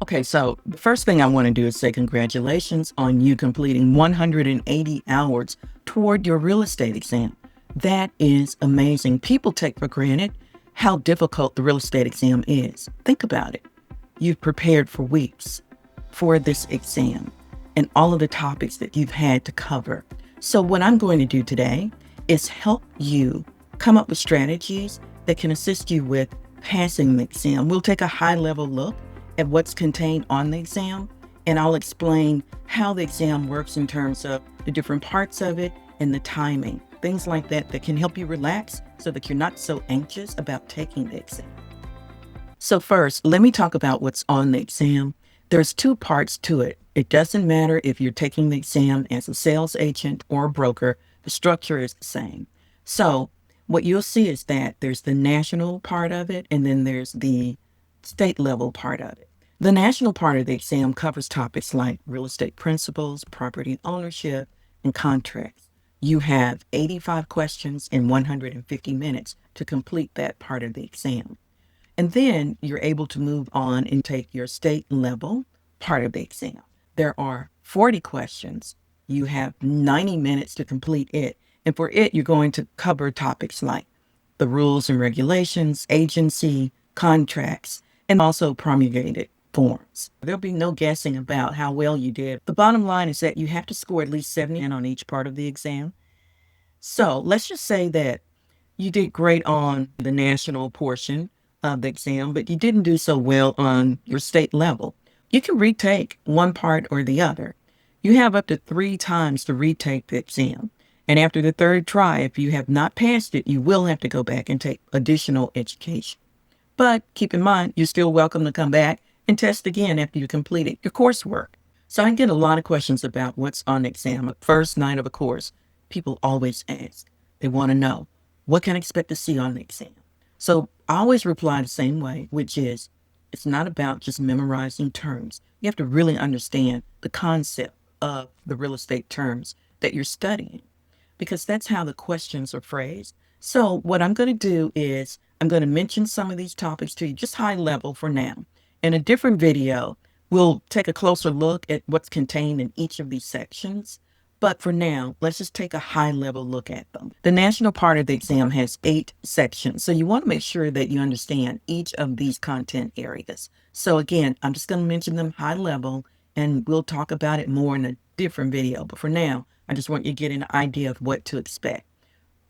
Okay, so the first thing I want to do is say congratulations on you completing 180 hours toward your real estate exam. That is amazing. People take for granted how difficult the real estate exam is. Think about it. You've prepared for weeks for this exam and all of the topics that you've had to cover. So, what I'm going to do today is help you come up with strategies that can assist you with passing the exam. We'll take a high level look at what's contained on the exam, and I'll explain how the exam works in terms of the different parts of it and the timing, things like that that can help you relax so that you're not so anxious about taking the exam. So first, let me talk about what's on the exam. There's two parts to it. It doesn't matter if you're taking the exam as a sales agent or a broker, the structure is the same. So what you'll see is that there's the national part of it, and then there's the state level part of it. The national part of the exam covers topics like real estate principles, property ownership, and contracts. You have 85 questions in 150 minutes to complete that part of the exam. And then you're able to move on and take your state level part of the exam. There are 40 questions. You have 90 minutes to complete it. And for it, you're going to cover topics like the rules and regulations, agency, contracts, and also promulgated forms. There'll be no guessing about how well you did. The bottom line is that you have to score at least 70 on each part of the exam. So let's just say that you did great on the national portion of the exam, but you didn't do so well on your state level. You can retake one part or the other. You have up to 3 times to retake the exam. And after the third try, if you have not passed it, you will have to go back and take additional education. But keep in mind, you're still welcome to come back and test again after you completed your coursework. So I get a lot of questions about what's on the exam. First night of a course, people always ask. They want to know, what can I expect to see on the exam? So I always reply the same way, which is, it's not about just memorizing terms. You have to really understand the concept of the real estate terms that you're studying, because that's how the questions are phrased. So what I'm going to do is I'm going to mention some of these topics to you, just high level for now. In a different video, we'll take a closer look at what's contained in each of these sections. But for now, let's just take a high level look at them. The national part of the exam has 8 sections. So you want to make sure that you understand each of these content areas. So again, I'm just going to mention them high level, and we'll talk about it more in a different video. But for now, I just want you to get an idea of what to expect.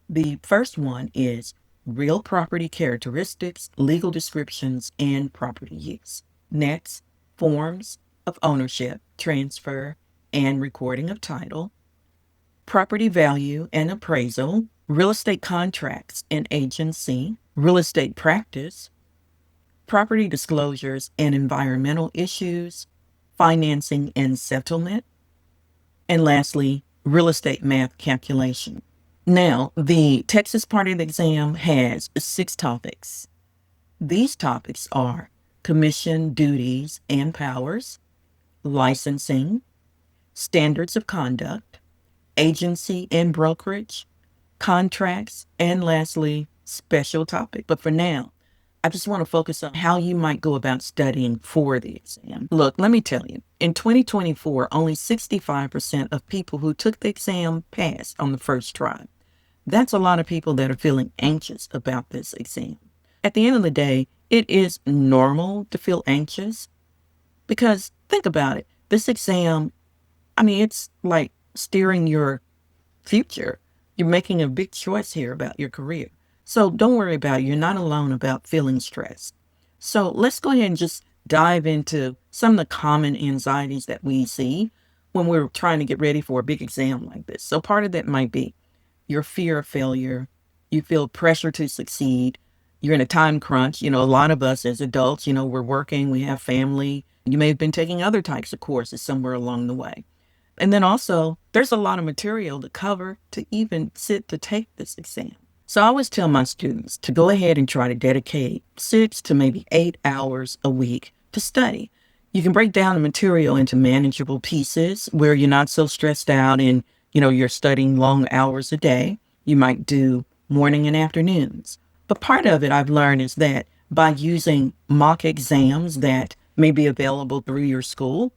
The first one is real property characteristics, legal descriptions, and property use. Next, forms of ownership, transfer, and recording of title, property value and appraisal, real estate contracts and agency, real estate practice, property disclosures and environmental issues, financing and settlement, and lastly, real estate math calculation. Now, the Texas part of the exam has 6 topics. These topics are commission duties and powers, licensing, standards of conduct, agency and brokerage, contracts, and lastly, special topic. But for now, I just want to focus on how you might go about studying for the exam. Look, let me tell you, in 2024, only 65% of people who took the exam passed on the first try. That's a lot of people that are feeling anxious about this exam. At the end of the day, it is normal to feel anxious because think about it. This exam, it's like steering your future. You're making a big choice here about your career. So don't worry about it. You're not alone about feeling stressed. So let's go ahead and just dive into some of the common anxieties that we see when we're trying to get ready for a big exam like this. So part of that might be your fear of failure. You feel pressure to succeed. You're in a time crunch. A lot of us as adults, we're working, we have family. You may have been taking other types of courses somewhere along the way. And then also, there's a lot of material to cover to even sit to take this exam. So I always tell my students to go ahead and try to dedicate 6 to maybe 8 hours a week to study. You can break down the material into manageable pieces where you're not so stressed out and, you're studying long hours a day. You might do morning and afternoons. But part of it I've learned is that by using mock exams that may be available through your school.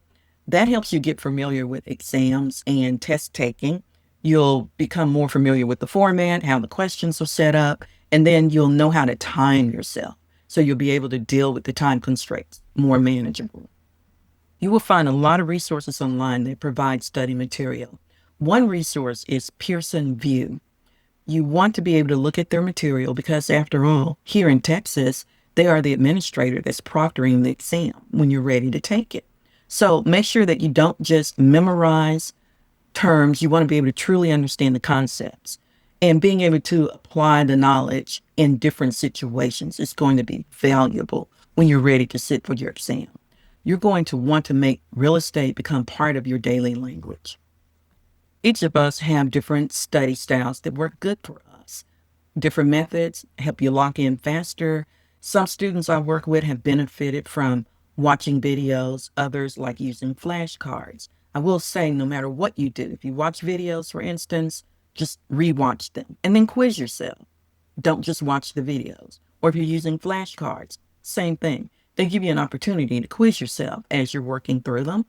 That helps you get familiar with exams and test taking. You'll become more familiar with the format, how the questions are set up, and then you'll know how to time yourself. So you'll be able to deal with the time constraints more manageable. You will find a lot of resources online that provide study material. One resource is Pearson View. You want to be able to look at their material because, after all, here in Texas, they are the administrator that's proctoring the exam when you're ready to take it. So make sure that you don't just memorize terms. You want to be able to truly understand the concepts. And being able to apply the knowledge in different situations is going to be valuable when you're ready to sit for your exam. You're going to want to make real estate become part of your daily language. Each of us have different study styles that work good for us. Different methods help you lock in faster. Some students I work with have benefited from watching videos, others like using flashcards. I will say, no matter what you do, if you watch videos, for instance, just rewatch them and then quiz yourself. Don't just watch the videos. Or if you're using flashcards, same thing. They give you an opportunity to quiz yourself as you're working through them.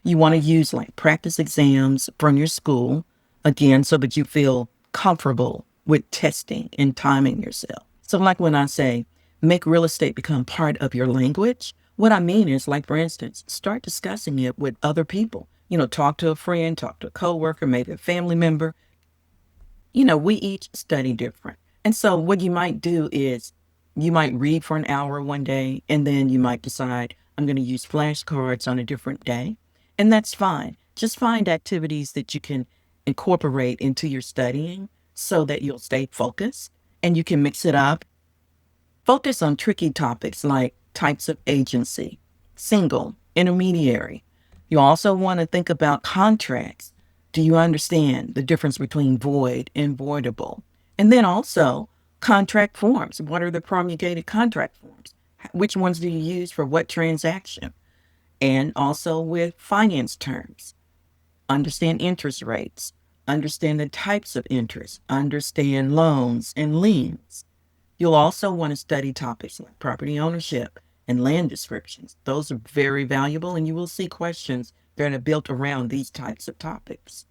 You want to use like practice exams from your school, again, so that you feel comfortable with testing and timing yourself. So like when I say, make real estate become part of your language, what I mean is, like, for instance, start discussing it with other people. Talk to a friend, talk to a coworker, maybe a family member. We each study different. And so what you might do is you might read for an hour one day, and then you might decide, I'm going to use flashcards on a different day. And that's fine. Just find activities that you can incorporate into your studying so that you'll stay focused and you can mix it up. Focus on tricky topics like types of agency, single, intermediary. You also want to think about contracts. Do you understand the difference between void and voidable? And then also contract forms. What are the promulgated contract forms? Which ones do you use for what transaction? And also with finance terms. Understand interest rates. Understand the types of interest. Understand loans and liens. You'll also want to study topics like property ownership and land descriptions. Those are very valuable, and you will see questions that are built around these types of topics.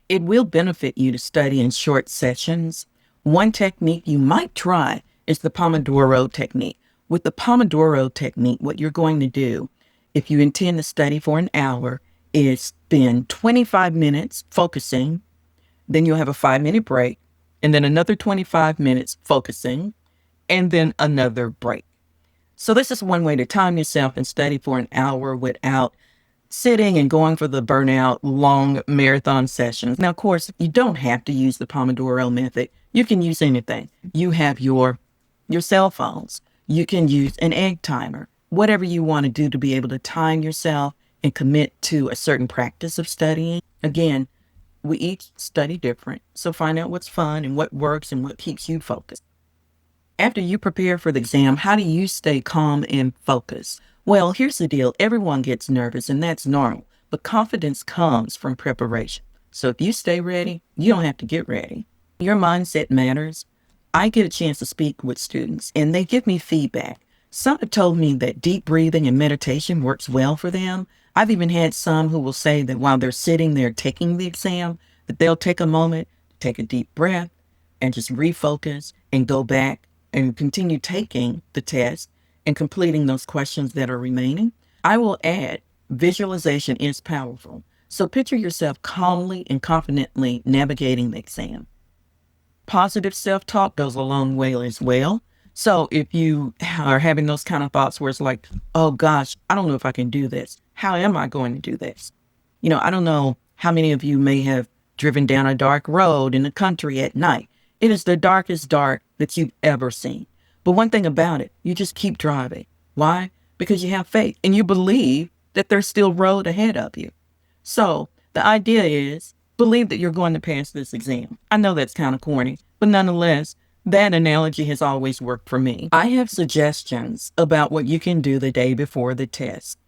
It will benefit you to study in short sessions. One technique you might try is the Pomodoro technique. With the Pomodoro technique, what you're going to do, if you intend to study for an hour, is spend 25 minutes focusing, then you'll have a 5-minute break, and then another 25 minutes focusing, and then another break. So this is one way to time yourself and study for an hour without sitting and going for the burnout long marathon sessions. Now, of course, you don't have to use the Pomodoro method. You can use anything. You have your cell phones. You can use an egg timer, whatever you want to do to be able to time yourself and commit to a certain practice of studying. Again, we each study different, so find out what's fun and what works and what keeps you focused. After you prepare for the exam, how do you stay calm and focused? Well, here's the deal. Everyone gets nervous, and that's normal, but confidence comes from preparation. So if you stay ready, you don't have to get ready. Your mindset matters. I get a chance to speak with students, and they give me feedback. Some have told me that deep breathing and meditation works well for them. I've even had some who will say that while they're sitting there taking the exam, that they'll take a moment, take a deep breath, and just refocus and go back and continue taking the test and completing those questions that are remaining. I will add, visualization is powerful. So picture yourself calmly and confidently navigating the exam. Positive self-talk goes a long way as well. So if you are having those kind of thoughts where it's like, oh gosh, I don't know if I can do this. How am I going to do this? I don't know how many of you may have driven down a dark road in the country at night. It is the darkest dark that you've ever seen. But one thing about it, you just keep driving. Why? Because you have faith and you believe that there's still road ahead of you. So the idea is believe that you're going to pass this exam. I know that's kind of corny, but nonetheless, that analogy has always worked for me. I have suggestions about what you can do the day before the test.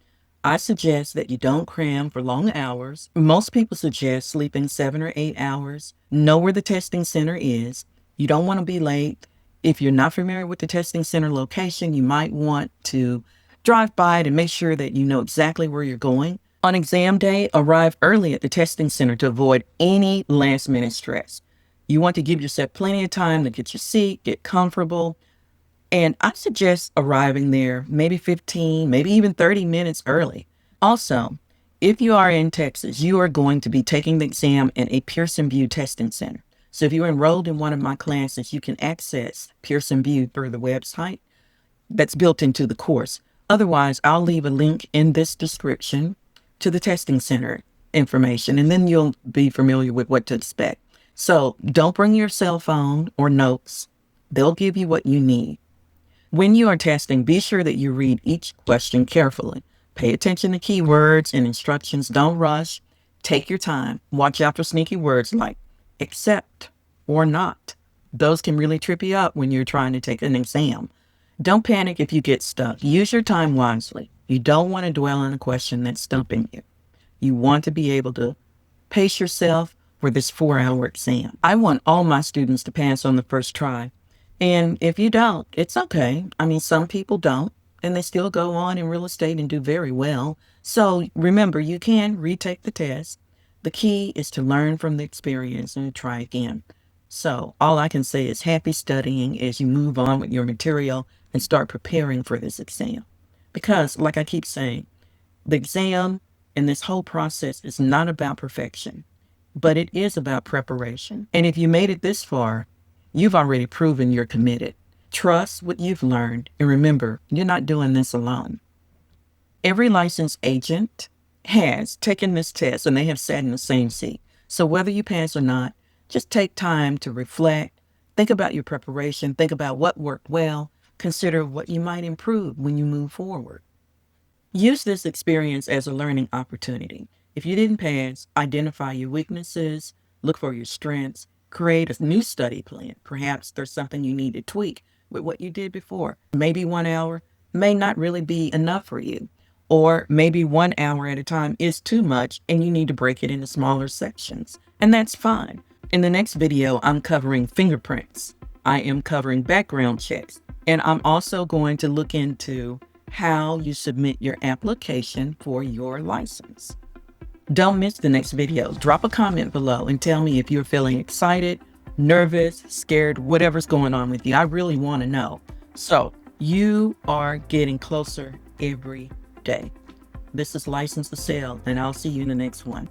I suggest that you don't cram for long hours. Most people suggest sleeping 7 or 8 hours. Know where the testing center is. You don't want to be late. If you're not familiar with the testing center location, you might want to Drive by it and make sure that you know exactly where you're going. On exam day, arrive early at the testing center to avoid any last-minute stress. You want to give yourself plenty of time to get your seat, get comfortable, and I suggest arriving there maybe 15, maybe even 30 minutes early. Also, if you are in Texas, you are going to be taking the exam in a Pearson VUE testing center. So if you're enrolled in one of my classes, you can access Pearson VUE through the website that's built into the course. Otherwise, I'll leave a link in this description to the testing center information, and then you'll be familiar with what to expect. So don't bring your cell phone or notes. They'll give you what you need. When you are testing, be sure that you read each question carefully. Pay attention to keywords and instructions. Don't rush. Take your time. Watch out for sneaky words like except or not. Those can really trip you up when you're trying to take an exam. Don't panic if you get stuck. Use your time wisely. You don't want to dwell on a question that's stumping you. You want to be able to pace yourself for this 4-hour exam. I want all my students to pass on the first try. And if you don't, it's okay. I mean, some people don't, and they still go on in real estate and do very well. So remember, you can retake the test. The key is to learn from the experience and try again. So all I can say is happy studying as you move on with your material and start preparing for this exam. Because, like I keep saying, the exam and this whole process is not about perfection, but it is about preparation. And if you made it this far, you've already proven you're committed. Trust what you've learned, and remember, you're not doing this alone. Every licensed agent has taken this test, and they have sat in the same seat. So whether you pass or not, just take time to reflect, think about your preparation, think about what worked well, consider what you might improve when you move forward. Use this experience as a learning opportunity. If you didn't pass, identify your weaknesses, look for your strengths, create a new study plan. Perhaps there's something you need to tweak with what you did before. Maybe 1 hour may not really be enough for you, or maybe 1 hour at a time is too much and you need to break it into smaller sections, and that's fine. In the next video, I'm covering fingerprints. I am covering background checks, and I'm also going to look into how you submit your application for your license. Don't miss the next video. Drop a comment below and tell me if you're feeling excited, nervous, scared, whatever's going on with you. I really want to know. So you are getting closer every day. This is License to Sell, and I'll see you in the next one.